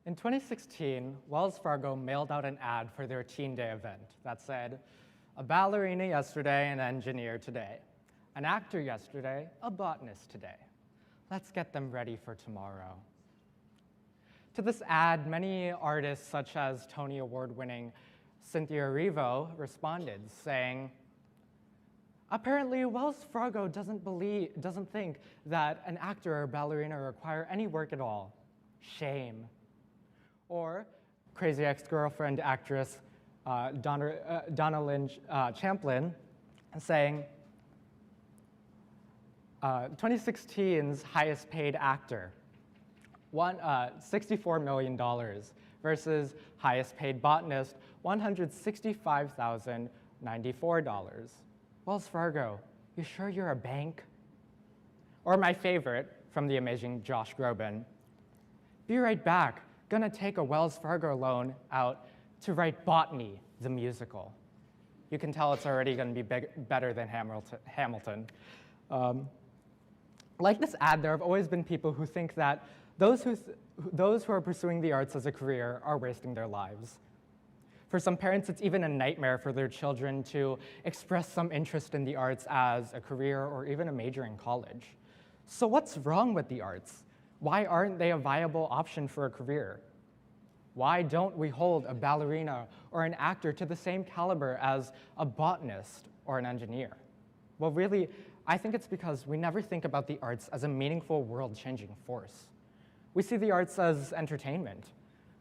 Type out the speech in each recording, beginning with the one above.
In 2016, Wells Fargo mailed out an ad for their Teen Day event that said, "A ballerina yesterday, an engineer today. An actor yesterday, a botanist today. Let's get them ready for tomorrow." To this ad, many artists such as Tony Award-winning Cynthia Erivo responded, saying, "Apparently, Wells Fargo doesn't think that an actor or ballerina require any work at all. Shame." Or Crazy Ex-Girlfriend actress Donna Lynn Champlin saying, 2016's highest paid actor, $64 million versus highest paid botanist, $165,094. Wells Fargo, you sure you're a bank? Or my favorite, from the amazing Josh Groban, "Be right back, gonna take a Wells Fargo loan out to write Botany, the musical." You can tell it's already gonna be better than Hamilton. Like this ad, there have always been people who think that those who are pursuing the arts as a career are wasting their lives. For some parents, it's even a nightmare for their children to express some interest in the arts as a career or even a major in college. So what's wrong with the arts? Why aren't they a viable option for a career? Why don't we hold a ballerina or an actor to the same caliber as a botanist or an engineer? Well, really, I think it's because we never think about the arts as a meaningful world-changing force. We see the arts as entertainment.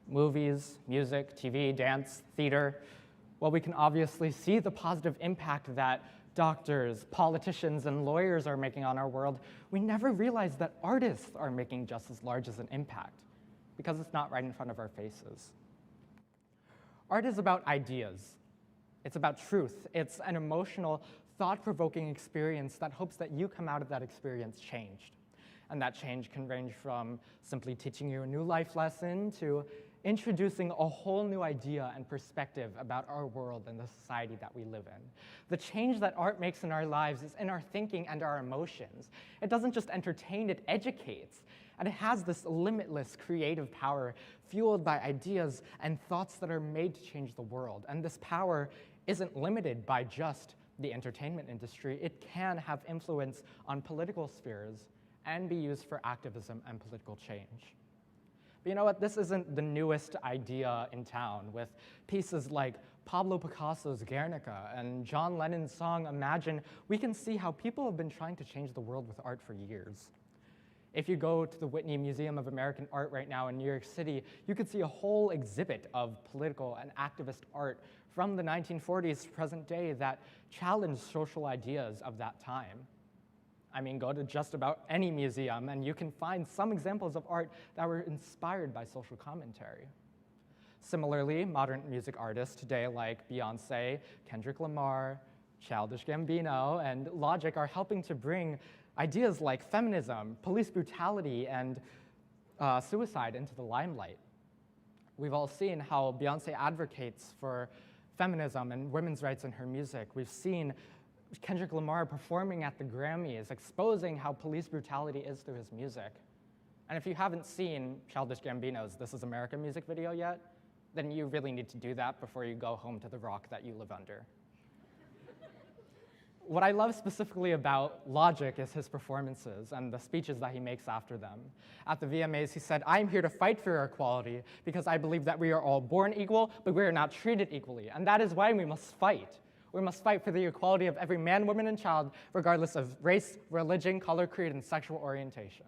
Movies, music, TV, dance, theater. While we can obviously see the positive impact that doctors, politicians, and lawyers are making on our world, we never realize that artists are making just as large as an impact because it's not right in front of our faces. Art is about ideas. It's about truth. It's an emotional, thought-provoking experience that hopes that you come out of that experience changed. And that change can range from simply teaching you a new life lesson to introducing a whole new idea and perspective about our world and the society that we live in. The change that art makes in our lives is in our thinking and our emotions. It doesn't just entertain, it educates. And it has this limitless creative power fueled by ideas and thoughts that are made to change the world. And this power isn't limited by just the entertainment industry. It can have influence on political spheres and be used for activism and political change. But you know what? This isn't the newest idea in town. With pieces like Pablo Picasso's Guernica and John Lennon's song Imagine, we can see how people have been trying to change the world with art for years. If you go to the Whitney Museum of American Art right now in New York City, you could see a whole exhibit of political and activist art from the 1940s to present day that challenged social ideas of that time. I mean, go to just about any museum and you can find some examples of art that were inspired by social commentary. Similarly, modern music artists today like Beyonce, Kendrick Lamar, Childish Gambino, and Logic are helping to bring ideas like feminism, police brutality, and suicide into the limelight. We've all seen how Beyonce advocates for feminism and women's rights in her music. We've seen Kendrick Lamar performing at the Grammys, exposing how police brutality is through his music. And if you haven't seen Childish Gambino's This Is America music video yet, then you really need to do that before you go home to the rock that you live under. What I love specifically about Logic is his performances and the speeches that he makes after them. At the VMAs, he said, "I'm here to fight for equality because I believe that we are all born equal, but we are not treated equally. And that is why we must fight. We must fight for the equality of every man, woman, and child, regardless of race, religion, color, creed, and sexual orientation."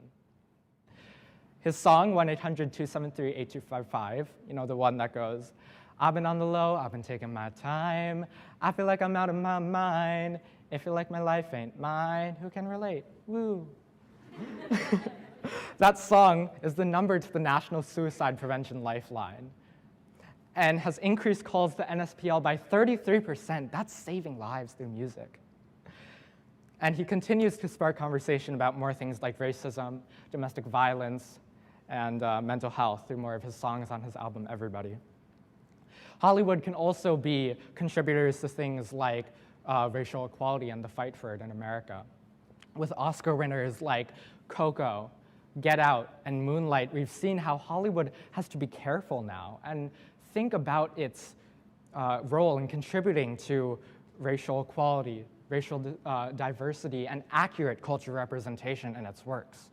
His song, 1-800-273-8255, you know, the one that goes, "I've been on the low, I've been taking my time. I feel like I'm out of my mind. It feel like my life ain't mine. Who can relate? Woo." That song is the number to the National Suicide Prevention Lifeline and has increased calls to NSPL by 33%. That's saving lives through music. And he continues to spark conversation about more things like racism, domestic violence, and mental health through more of his songs on his album, Everybody. Hollywood can also be contributors to things like racial equality and the fight for it in America. With Oscar winners like Coco, Get Out, and Moonlight, we've seen how Hollywood has to be careful now and think about its role in contributing to racial equality, racial diversity, and accurate cultural representation in its works.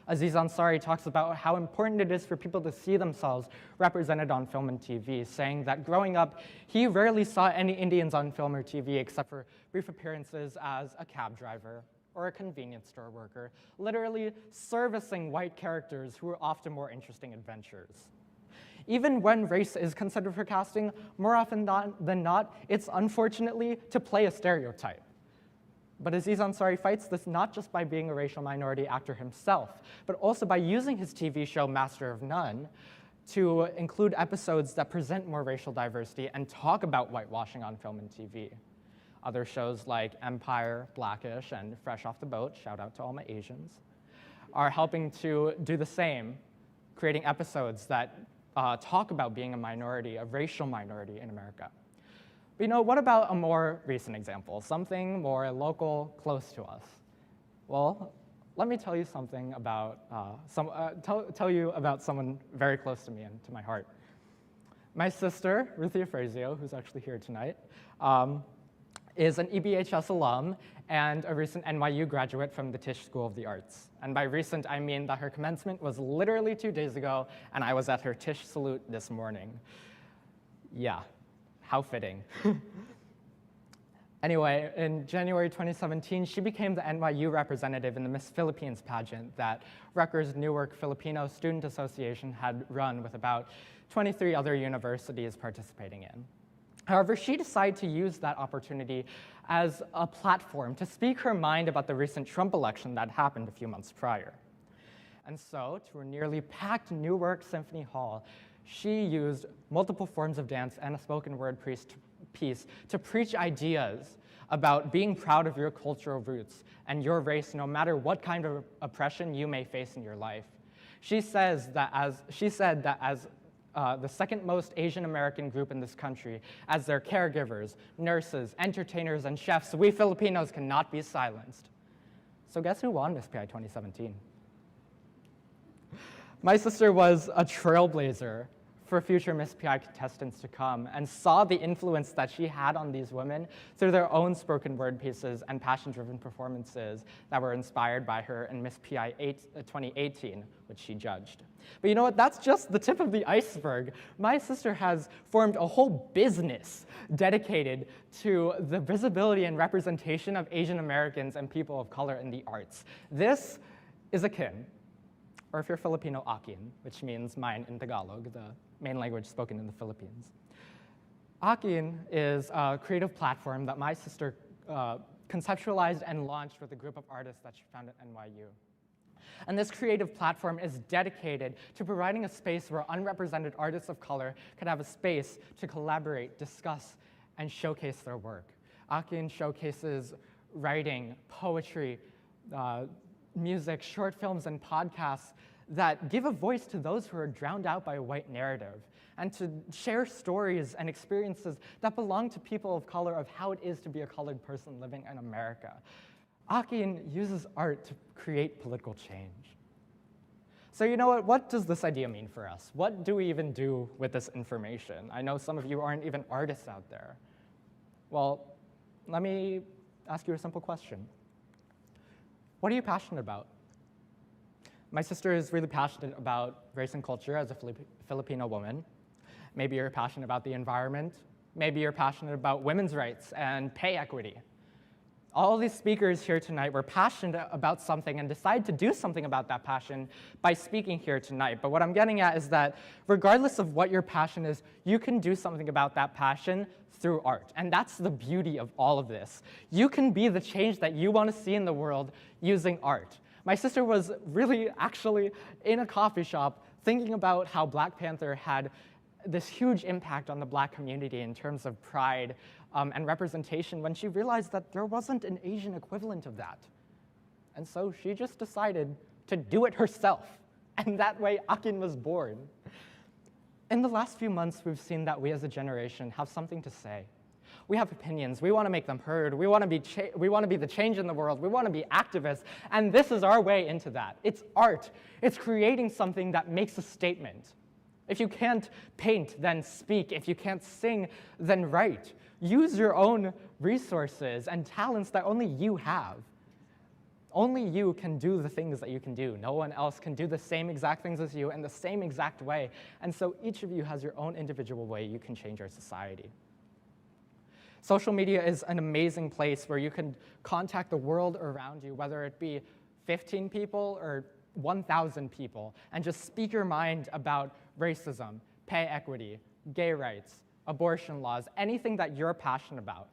Aziz Ansari talks about how important it is for people to see themselves represented on film and TV, saying that growing up, he rarely saw any Indians on film or TV except for brief appearances as a cab driver or a convenience store worker, literally servicing white characters who were often more interesting adventures. Even when race is considered for casting, more often than not, it's unfortunately to play a stereotype. But Aziz Ansari fights this not just by being a racial minority actor himself, but also by using his TV show Master of None to include episodes that present more racial diversity and talk about whitewashing on film and TV. Other shows like Empire, Blackish, and Fresh Off the Boat, shout out to all my Asians, are helping to do the same, creating episodes that talk about being a minority, a racial minority in America. But what about a more recent example, something more local, close to us? Well, let me tell you something about tell you about someone very close to me and to my heart. My sister, Ruthie Ofrasio, who's actually here tonight, is an EBHS alum and a recent NYU graduate from the Tisch School of the Arts. And by recent, I mean that her commencement was literally 2 days ago, and I was at her Tisch salute this morning. Yeah. How fitting. Anyway, in January 2017, she became the NYU representative in the Miss Philippines pageant that Rutgers Newark Filipino Student Association had run with about 23 other universities participating in. However, she decided to use that opportunity as a platform to speak her mind about the recent Trump election that happened a few months prior. And so, to a nearly packed Newark Symphony Hall, she used multiple forms of dance and a spoken word piece to preach ideas about being proud of your cultural roots and your race, no matter what kind of oppression you may face in your life. She said that as the second most Asian American group in this country, as their caregivers, nurses, entertainers, and chefs, we Filipinos cannot be silenced. So guess who won Miss PI 2017? My sister was a trailblazer for future Miss PI contestants to come and saw the influence that she had on these women through their own spoken word pieces and passion-driven performances that were inspired by her in Miss PI 2018, which she judged. But you know what? That's just the tip of the iceberg. My sister has formed a whole business dedicated to the visibility and representation of Asian Americans and people of color in the arts. This is akin, or if you're Filipino, akin, which means mine in Tagalog, the main language spoken in the Philippines. Akin is a creative platform that my sister conceptualized and launched with a group of artists that she found at NYU. And this creative platform is dedicated to providing a space where unrepresented artists of color could have a space to collaborate, discuss, and showcase their work. Akin showcases writing, poetry, music, short films, and podcasts that give a voice to those who are drowned out by a white narrative, and to share stories and experiences that belong to people of color of how it is to be a colored person living in America. Akin uses art to create political change. So you know what does this idea mean for us? What do we even do with this information? I know some of you aren't even artists out there. Well, let me ask you a simple question. What are you passionate about? My sister is really passionate about race and culture as a Filipino woman. Maybe you're passionate about the environment. Maybe you're passionate about women's rights and pay equity. All these speakers here tonight were passionate about something and decided to do something about that passion by speaking here tonight. But what I'm getting at is that regardless of what your passion is, you can do something about that passion through art. And that's the beauty of all of this. You can be the change that you want to see in the world using art. My sister was really actually in a coffee shop thinking about how Black Panther had this huge impact on the Black community in terms of pride and representation when she realized that there wasn't an Asian equivalent of that. And so she just decided to do it herself. And that way, Akin was born. In the last few months, we've seen that we as a generation have something to say. We have opinions. We want to make them heard. We want to be the change in the world. We want to be activists. And this is our way into that. It's art. It's creating something that makes a statement. If you can't paint, then speak. If you can't sing, then write. Use your own resources and talents that only you have. Only you can do the things that you can do. No one else can do the same exact things as you in the same exact way. And so each of you has your own individual way you can change our society. Social media is an amazing place where you can contact the world around you, whether it be 15 people or 1,000 people, and just speak your mind about racism, pay equity, gay rights, abortion laws, anything that you're passionate about.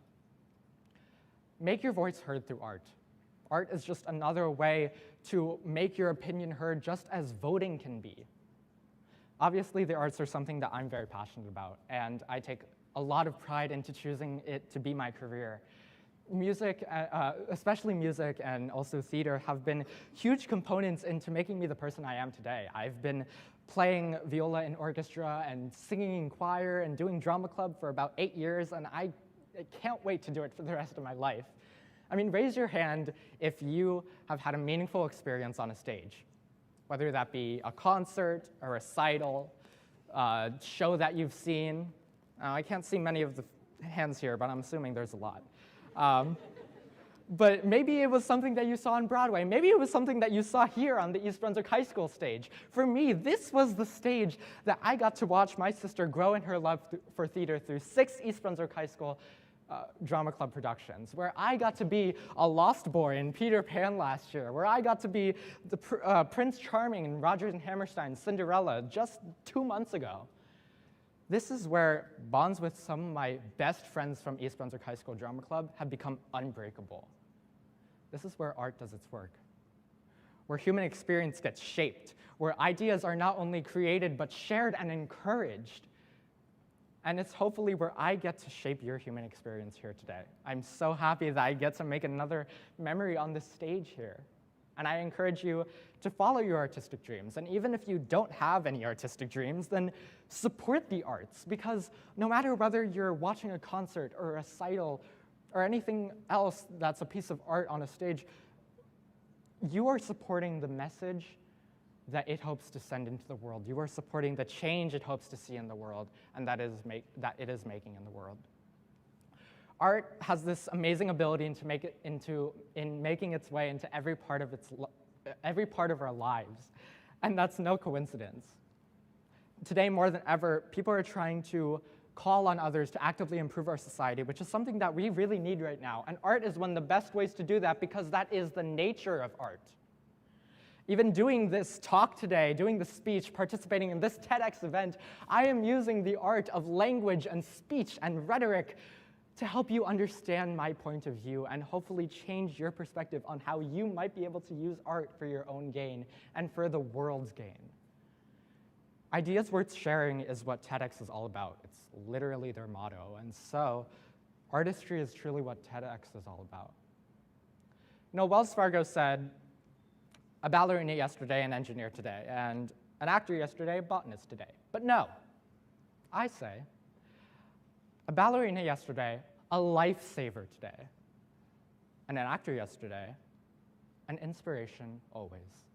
Make your voice heard through art. Art is just another way to make your opinion heard, just as voting can be. Obviously, the arts are something that I'm very passionate about, and I take a lot of pride into choosing it to be my career. Music, especially music and also theater, have been huge components into making me the person I am today. I've been playing viola in orchestra and singing in choir and doing drama club for about 8 years, and I can't wait to do it for the rest of my life. I mean, raise your hand if you have had a meaningful experience on a stage, whether that be a concert, a recital, a show that you've seen. I can't see many of the hands here, but I'm assuming there's a lot. But maybe it was something that you saw on Broadway. Maybe it was something that you saw here on the East Brunswick High School stage. For me, this was the stage that I got to watch my sister grow in her love for theater through 6 East Brunswick High School drama club productions, where I got to be a lost boy in Peter Pan last year, where I got to be the Prince Charming in Rodgers and Hammerstein's Cinderella just 2 months ago. This is where bonds with some of my best friends from East Brunswick High School Drama Club have become unbreakable. This is where art does its work, where human experience gets shaped, where ideas are not only created but shared and encouraged. And it's hopefully where I get to shape your human experience here today. I'm so happy that I get to make another memory on this stage here. And I encourage you to follow your artistic dreams. And even if you don't have any artistic dreams, then support the arts. Because no matter whether you're watching a concert or a recital or anything else that's a piece of art on a stage, you are supporting the message that it hopes to send into the world. You are supporting the change it hopes to see in the world and that it is making in the world. Art has this amazing ability in making its way into every part of our lives, and that's no coincidence. Today, more than ever, people are trying to call on others to actively improve our society, which is something that we really need right now. And art is one of the best ways to do that because that is the nature of art. Even doing this talk today, doing the speech, participating in this TEDx event, I am using the art of language and speech and rhetoric to help you understand my point of view and hopefully change your perspective on how you might be able to use art for your own gain and for the world's gain. Ideas worth sharing is what TEDx is all about. It's literally their motto. And so artistry is truly what TEDx is all about. You know, Wells Fargo said, a ballerina yesterday, an engineer today, and an actor yesterday, a botanist today. But no, I say, a ballerina yesterday, a lifesaver today, and an actor yesterday, an inspiration always.